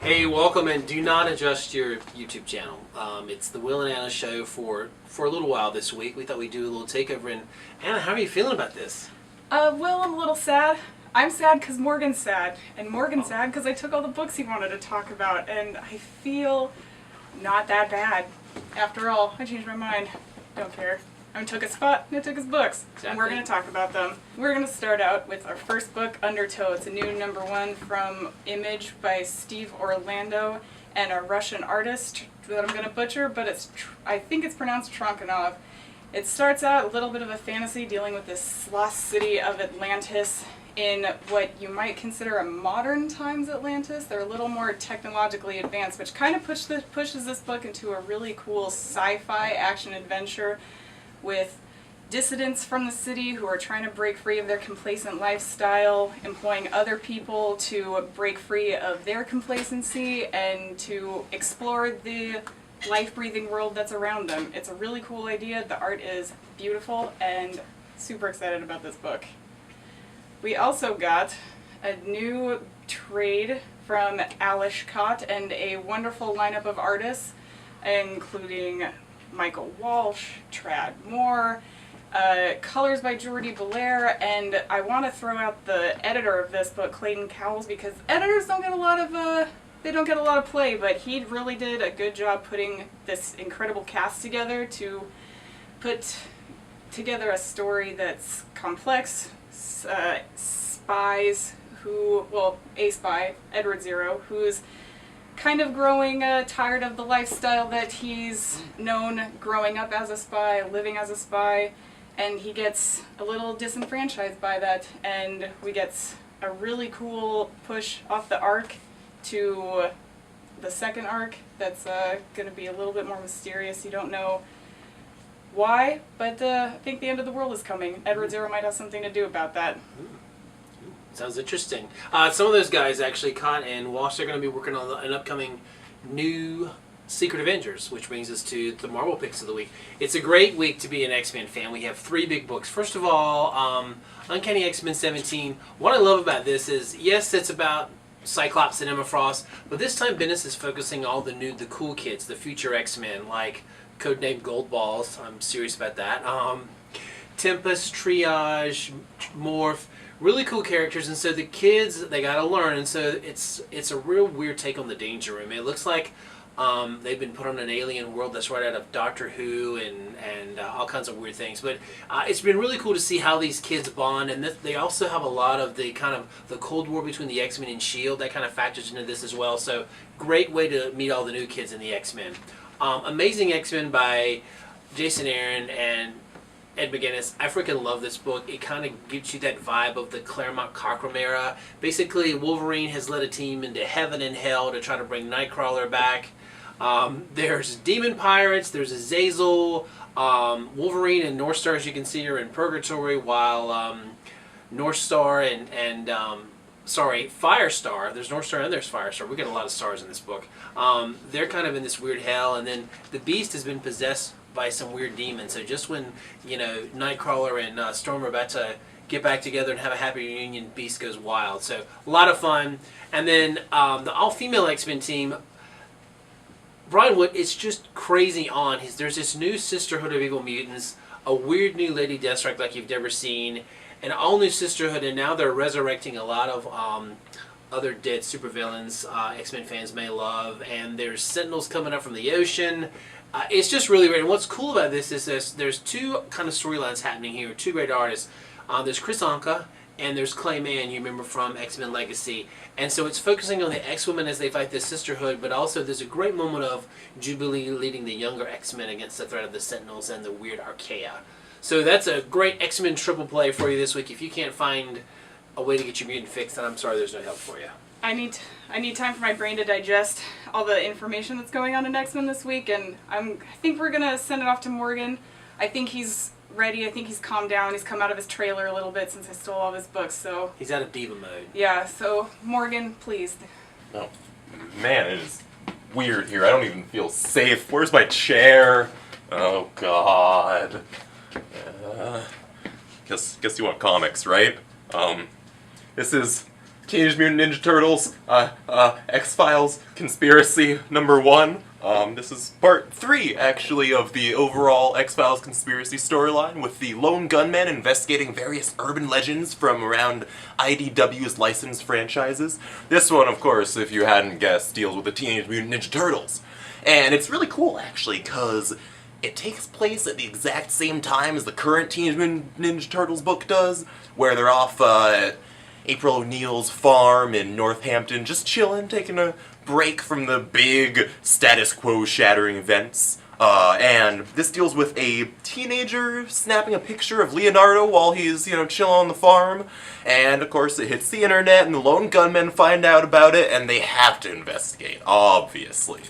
Hey, welcome, and do not adjust your YouTube channel. It's the Will and Anna show for a little while this week. We thought we'd do a little takeover. And Anna, how are you feeling about this? Will, I'm a little sad. I'm sad because Morgan's sad, and Morgan's sad because I took all the books he wanted to talk about, and I feel not that bad. After all, I changed my mind. Don't care. I took his spot, and I took his books, and we're going to talk about them. We're going to start out with our first book, Undertow. It's a new #1 from Image by Steve Orlando and a Russian artist that I'm going to butcher, but I think it's pronounced Trakhanov. It starts out a little bit of a fantasy dealing with this lost city of Atlantis in what you might consider a modern times Atlantis. They're a little more technologically advanced, which kind of pushes this book into a really cool sci-fi action-adventure with dissidents from the city who are trying to break free of their complacent lifestyle, employing other people to break free of their complacency and to explore the life-breathing world that's around them. It's a really cool idea. The art is beautiful, and super excited about this book. We also got a new trade from Alex+Ada and a wonderful lineup of artists, including Michael Walsh, Trad Moore, colors by Jordi Belair, and I want to throw out the editor of this book, Clayton Cowles, because editors don't get a lot of play, but he really did a good job putting this incredible cast together to put together a story that's complex. Spies who, well, a spy, Edward Zero, who's kind of growing tired of the lifestyle that he's known growing up as a spy, living as a spy, and he gets a little disenfranchised by that, and we get a really cool push off the arc to the second arc that's going to be a little bit more mysterious. You don't know why, but I think the end of the world is coming. Edward Zero might have something to do about that. Sounds interesting. Some of those guys, actually, Cott and Walsh, are going to be working on an upcoming new Secret Avengers, which brings us to the Marvel picks of the week. It's a great week to be an X-Men fan. We have 3 big books. First of all, Uncanny X-Men 17. What I love about this is, yes, it's about Cyclops and Emma Frost, but this time Bendis is focusing on the cool kids, the future X-Men, like codenamed Goldballs. I'm serious about that. Tempest, Triage, Morph. Really cool characters, and so the kids, they gotta learn, and so it's a real weird take on the Danger Room. It looks like they've been put on an alien world that's right out of Doctor Who and all kinds of weird things. But it's been really cool to see how these kids bond, and they also have a lot of the Cold War between the X-Men and S.H.I.E.L.D. That kind of factors into this as well. So great way to meet all the new kids in the X-Men. Amazing X-Men by Jason Aaron and Ed McGuinness. I freaking love this book. It kind of gives you that vibe of the Claremont Cockrum era. Basically, Wolverine has led a team into heaven and hell to try to bring Nightcrawler back. There's demon pirates, there's Azazel, Wolverine and Northstar, as you can see, are in purgatory, while Northstar and Firestar, there's Northstar and there's Firestar. We get a lot of stars in this book. They're kind of in this weird hell, and then the Beast has been possessed by some weird demon. So just when, you know, Nightcrawler and Storm are about to get back together and have a happy reunion, Beast goes wild. So a lot of fun. And then the all-female X-Men team, Brian Wood, it's just crazy on. There's this new Sisterhood of Evil Mutants, a weird new Lady Deathstrike like you've never seen, an all-new Sisterhood, and now they're resurrecting a lot of other dead supervillains X-Men fans may love, and there's Sentinels coming up from the ocean. It's just really weird. And what's cool about this is there's 2 kind of storylines happening here, 2 great artists. There's Chris Anka and there's Clay Mann, you remember from X-Men Legacy. And so it's focusing on the X-Women as they fight this sisterhood, but also there's a great moment of Jubilee leading the younger X-Men against the threat of the Sentinels and the weird Archaea. So that's a great X-Men triple play for you this week. If you can't find a way to get your mutant fix, then I'm sorry there's no help for you. I need time for my brain to digest all the information that's going on in X-Men this week, and I think we're gonna send it off to Morgan. I think he's ready. I think he's calmed down. He's come out of his trailer a little bit since I stole all of his books. So he's out of diva mode. Yeah. So Morgan, please. Oh man, it is weird here. I don't even feel safe. Where's my chair? Oh God. Guess you want comics, right? This is Teenage Mutant Ninja Turtles, X-Files Conspiracy #1. This is part 3, actually, of the overall X-Files conspiracy storyline, with the lone gunman investigating various urban legends from around IDW's licensed franchises. This one, of course, if you hadn't guessed, deals with the Teenage Mutant Ninja Turtles. And it's really cool, actually, because it takes place at the exact same time as the current Teenage Mutant Ninja Turtles book does, where they're off at April O'Neil's farm in Northampton, just chilling, taking a break from the big status quo shattering events. And this deals with a teenager snapping a picture of Leonardo while he's, chilling on the farm. And of course it hits the internet and the lone gunmen find out about it and they have to investigate, obviously.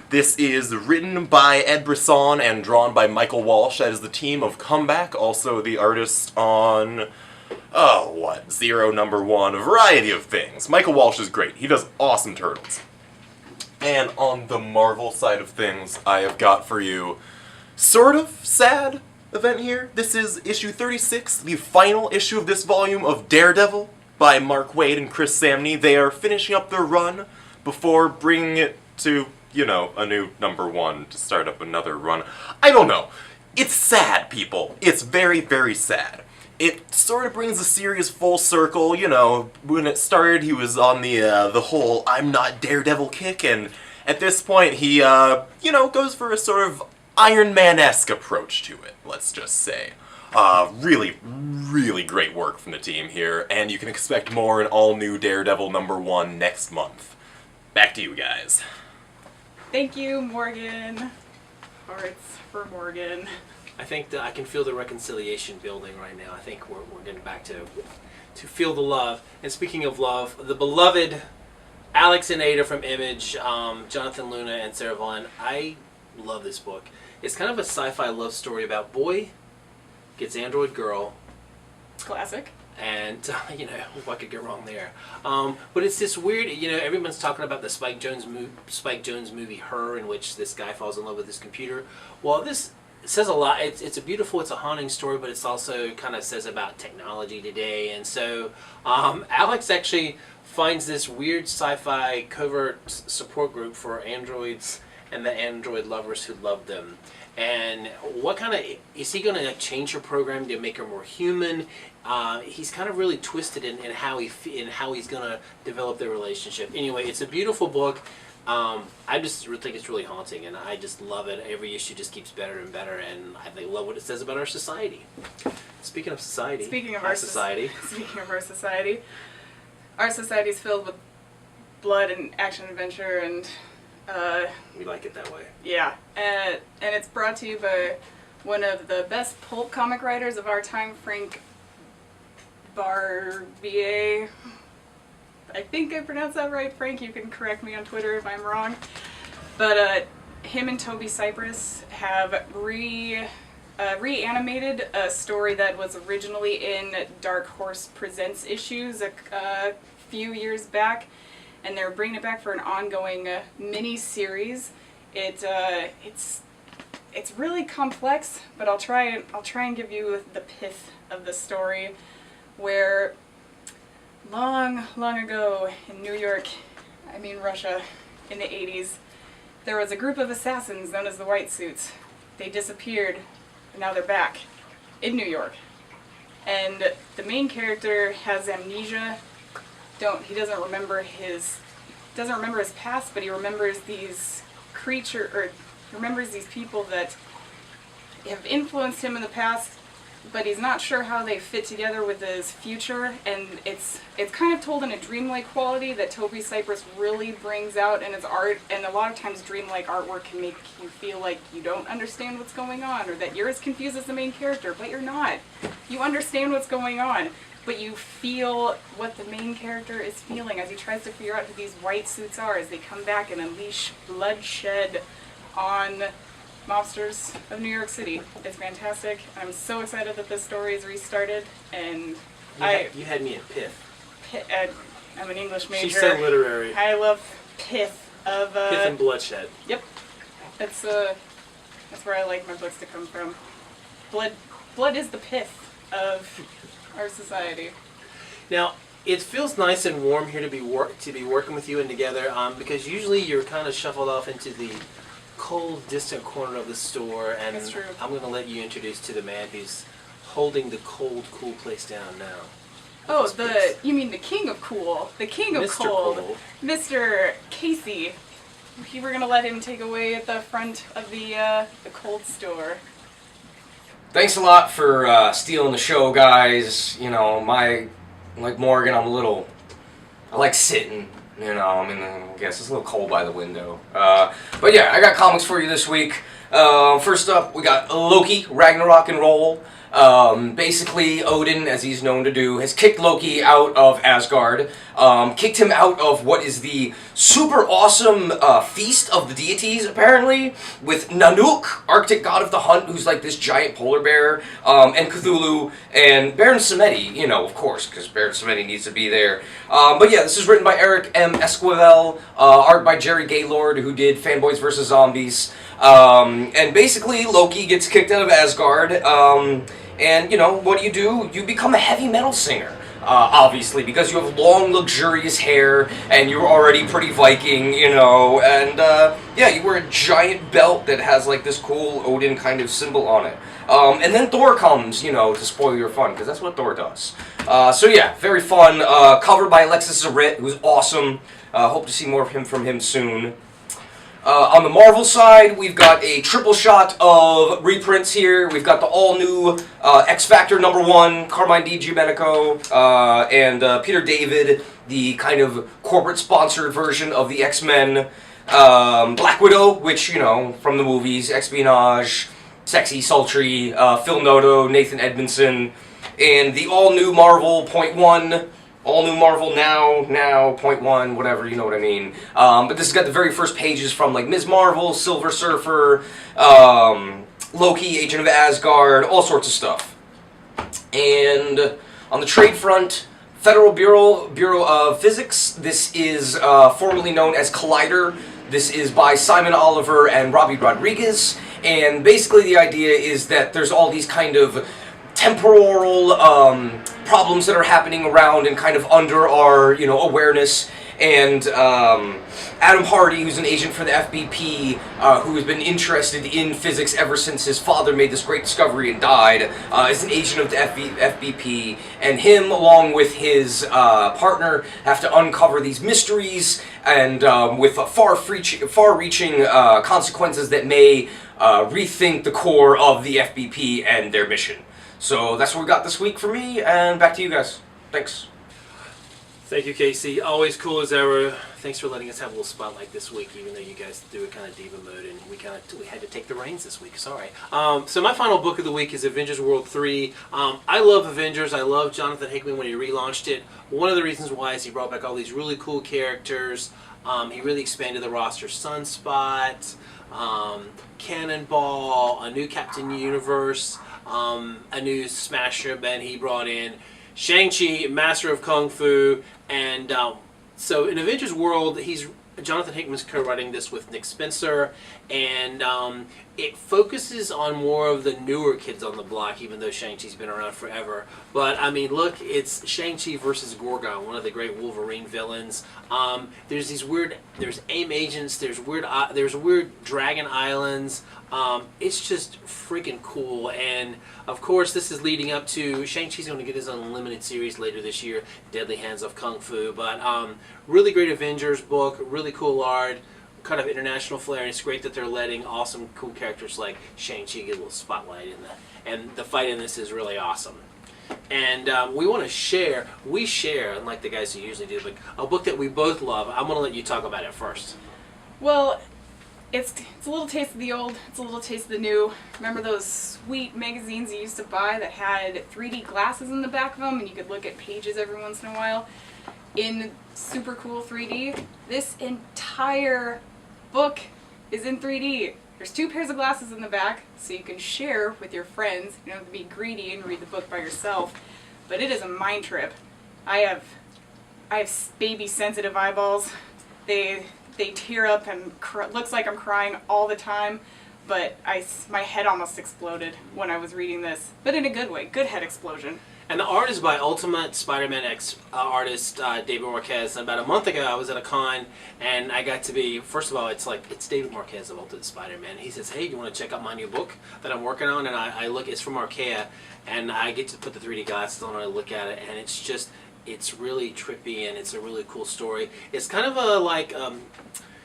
This is written by Ed Brisson and drawn by Michael Walsh. That is the team of Comeback, also the artist on, Zero #1, a variety of things. Michael Walsh is great. He does awesome turtles. And on the Marvel side of things, I have got for you sort of sad event here. This is issue 36, the final issue of this volume of Daredevil by Mark Waid and Chris Samney. They are finishing up their run before bringing it to, a new #1 to start up another run. I don't know. It's sad, people. It's very, very sad. It sort of brings the series full circle, when it started he was on the whole I'm not Daredevil kick, and at this point he, goes for a sort of Iron Man-esque approach to it, let's just say. Really, really great work from the team here, and you can expect more in all new Daredevil #1 next month. Back to you guys. Thank you, Morgan. Hearts for Morgan. I think that I can feel the reconciliation building right now. I think we're getting back to feel the love. And speaking of love, the beloved Alex+Ada from Image, Jonathan Luna and Sarah Vaughan. I love this book. It's kind of a sci-fi love story about boy gets android girl. Classic. And, what could go wrong there? But it's this weird, everyone's talking about the Spike Jonze movie, Her, in which this guy falls in love with his computer. Well, this says a lot. It's a haunting story, but it's also kind of says about technology today. And so Alex actually finds this weird sci-fi covert support group for androids and the android lovers who love them. And what kind of, is he going to change her program to make her more human? He's kind of really twisted in how he's going to develop their relationship. Anyway, it's a beautiful book. I just think it's really haunting, and I just love it. Every issue just keeps better and better, and I love what it says about our society. Speaking of society, speaking of our society, our society is filled with blood and action adventure, and we like it that way. Yeah, and it's brought to you by one of the best pulp comic writers of our time, Frank Barbiere. I think I pronounced that right, Frank. You can correct me on Twitter if I'm wrong. But him and Toby CYPRESS have reanimated a story that was originally in Dark Horse Presents issues a few years back, and they're bringing it back for an ongoing mini-series. It's really complex, but I'll try and give you the pith of the story, where long ago in Russia, in the 80s, there was a group of assassins known as the White Suits. They disappeared, and now they're back in New York. And the main character has amnesia. He doesn't remember his past, but he remembers these people that have influenced him in the past, but he's not sure how they fit together with his future, and it's kind of told in a dreamlike quality that Toby CYPRESS really brings out in his art, and a lot of times dreamlike artwork can make you feel like you don't understand what's going on, or that you're as confused as the main character, but you're not. You understand what's going on, but you feel what the main character is feeling as he tries to figure out who these White Suits are as they come back and unleash bloodshed on mobsters of New York City. It's fantastic. I'm so excited that this story is restarted, and you had me at pith. I'm an English major. She's so literary. I love pith of pith and bloodshed. Yep, that's where I like my books to come from. Blood is the pith of our society. Now, it feels nice and warm here to be working with you and together, because usually you're kind of shuffled off into the cold, distant corner of the store, and That's true. I'm going to let you introduce to the man who's holding the cold, cool place down now. Oh, you mean the king of cool, the king of Mr. cold, Cool. Mr. Casey. We're gonna let him take away at the front of the cold store. Thanks a lot for stealing the show, guys. You know, like Morgan, I like sitting. You know, I mean, I guess it's a little cold by the window. But yeah, I got comics for you this week. First up, we got Loki, Ragnarok and Roll. Basically, Odin, as he's known to do, has kicked Loki out of Asgard, kicked him out of what is the super awesome feast of the deities, apparently, with Nanook, Arctic god of the hunt, who's like this giant polar bear, and Cthulhu, and Baron Samedi, you know, of course, because Baron Samedi needs to be there. But yeah, this is written by Eric M. Esquivel, art by Jerry Gaylord, who did Fanboys vs. Zombies. And basically, Loki gets kicked out of Asgard, and, you know, what do? You become a heavy metal singer, obviously, because you have long, luxurious hair, and you're already pretty Viking, you know, and, yeah, you wear a giant belt that has, like, this cool Odin kind of symbol on it. And then Thor comes, you know, to spoil your fun, because that's what Thor does. So, yeah, very fun, covered by Alexis Zarit, who's awesome. Hope to see more of him from him soon. On the Marvel side, we've got a triple shot of reprints here. We've got the all-new X-Factor #1, Carmine Di and Peter David, the kind of corporate-sponsored version of the X-Men. Black Widow, which, you know, from the movies, espionage, sexy, sultry, Phil Noto, Nathan Edmondson, and the all-new Marvel .1, all new Marvel now, .1, whatever, you know what I mean. But this has got the very first pages from, like, Ms. Marvel, Silver Surfer, Loki, Agent of Asgard, all sorts of stuff. And on the trade front, Federal Bureau of Physics. This is formerly known as Collider. This is by Simon Oliver and Robbie Rodriguez. And basically the idea is that there's all these kind of temporal problems that are happening around and kind of under our, you know, awareness. And Adam Hardy, who's an agent for the FBP, who has been interested in physics ever since his father made this great discovery and died, is an agent of the FBP, and him, along with his partner, have to uncover these mysteries, and with far-reaching consequences that may rethink the core of the FBP and their mission. So that's what we got this week for me, and back to you guys. Thanks. Thank you, Casey. Always cool as ever. Thanks for letting us have a little spotlight this week, even though you guys do it kind of diva mode, and we had to take the reins this week. Sorry. So my final book of the week is Avengers World 3. I love Avengers. I love Jonathan Hickman when he relaunched it. One of the reasons why is he brought back all these really cool characters. He really expanded the roster. Sunspot, Cannonball, a new Captain Universe, a new Smasher Ben he brought in, Shang-Chi, Master of Kung Fu, and so in Avengers World, Jonathan Hickman's co-writing this with Nick Spencer, and it focuses on more of the newer kids on the block, even though Shang-Chi's been around forever. But, I mean, look, it's Shang-Chi versus Gorgon, one of the great Wolverine villains. There's AIM agents, there's weird dragon islands. It's just freaking cool, and of course this is leading up to Shang-Chi's going to get his own limited series later this year, Deadly Hands of Kung Fu. But really great Avengers book, really cool art, kind of international flair, and it's great that they're letting awesome, cool characters like Shang-Chi get a little spotlight in that. And the fight in this is really awesome. And we want to share, unlike the guys who usually do, but a book that we both love. I'm going to let you talk about it first. Well, it's a little taste of the old, it's a little taste of the new. Remember those sweet magazines you used to buy that had 3D glasses in the back of them and you could look at pages every once in a while in super cool 3D? This entire book is in 3D. There's 2 pairs of glasses in the back, so you can share with your friends. You don't have to be greedy and read the book by yourself. But it is a mind trip. I have baby sensitive eyeballs. They tear up and looks like I'm crying all the time, but my head almost exploded when I was reading this, but in a good way, good head explosion. And the art is by Ultimate Spider-Man X artist David Marquez. About a month ago, I was at a con, and I got to be, first of all, it's David Marquez of Ultimate Spider-Man. He says, hey, you want to check out my new book that I'm working on? And I look, it's from Archaea, and I get to put the 3D glasses on and I look at it, and it's really trippy, and it's a really cool story. It's kind of a,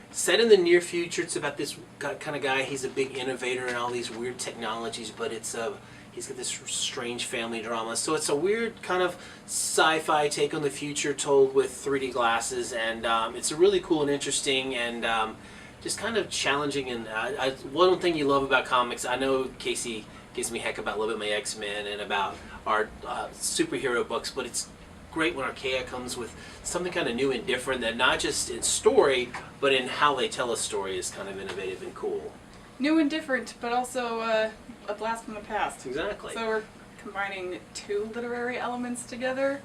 set in the near future. It's about this kind of guy. He's a big innovator in all these weird technologies, but he's got this strange family drama. So it's a weird kind of sci-fi take on the future told with 3D glasses, and it's a really cool and interesting and just kind of challenging. And one thing you love about comics, I know Casey gives me heck about a little bit my X-Men and about our superhero books, but it's great when Archaea comes with something kind of new and different that not just in story, but in how they tell a story is kind of innovative and cool. New and different, but also a blast from the past. Exactly. So we're combining two literary elements together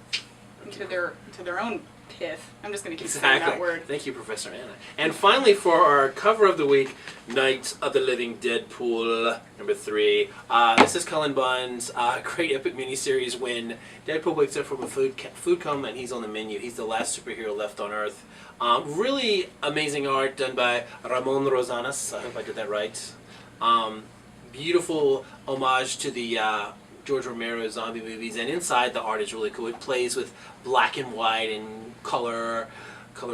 into their own pith. I'm just going to keep saying that word. Thank you, Professor Anna. And finally, for our cover of the week, Night of the Living Deadpool #3. This is Cullen Bunn's great epic miniseries when Deadpool wakes up from a food coma and he's on the menu. He's the last superhero left on Earth. Really amazing art done by Ramon Rosanas. I hope I did that right. Beautiful homage to the George Romero zombie movies, and inside the art is really cool. It plays with black and white and color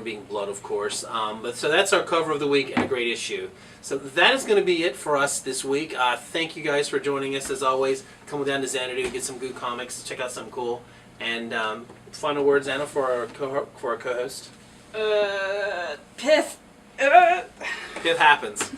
being blood, of course. But so that's our cover of the week and a great issue. So that is going to be it for us this week. Thank you guys for joining us as always. Come down to Zanadu, get some good comics, check out something cool. And final words, Anna, for our co-host. Pith. It happens.